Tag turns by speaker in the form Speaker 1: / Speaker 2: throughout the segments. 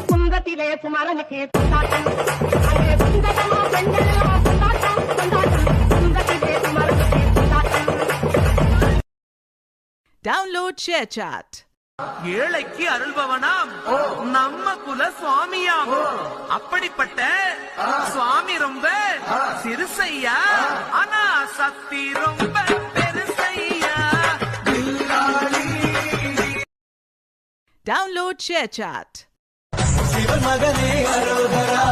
Speaker 1: குந்தத்திலே குமரனுக்கு கொண்டாட்டம் அங்கே குந்தகமா பெண்களெல்லாம் கொண்டாட்டம் கொண்டாட்டம் குந்தத்திலே குமரனுக்கு கொண்டாட்டம்.
Speaker 2: Download ShareChat.
Speaker 3: ஏழைக்கு அருள்பவனாம் நம்ம குல சுவாமியாம். அப்படிப்பட்ட சுவாமி ரொம்ப சிறுசையா, ஆனா சக்தி ரொம்ப பெருசையா.
Speaker 2: Download ShareChat.
Speaker 4: சிவமகனே அரோகரா,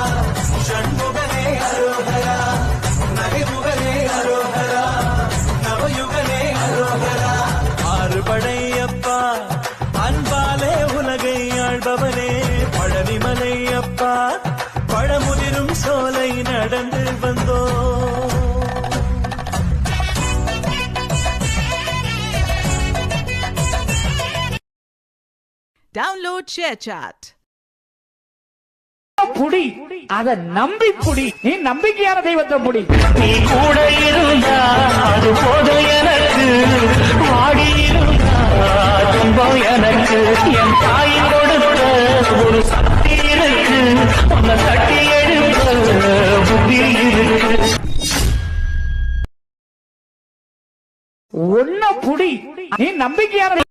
Speaker 4: ஷண்முகனே அரோகரா, நகைமுகனே அரோகரா, நவயுகனே அரோகரா. ஆறுபடையப்பா அன்பாலே உலகை ஆள்பவனே, பழனிமலையப்பா பழமுதிரும் சோலை நடந்து வந்தோ.
Speaker 2: Download ShareChat.
Speaker 5: புடி அத நம்பி புடி, நீ நம்பிக்கையான தெய்வத்தை புடி.
Speaker 6: நீ கூட இருந்தா அது போதும் எனக்கு, வாடி இருந்தா துன்பம் எனக்கு. என் தாய் கொடுத்த ஒரு சக்தி இருக்கு, உன்னை தட்டி எழுந்த புத்தி இருக்கு.
Speaker 5: ஒன்ன புடி, நீ நம்பிக்கையான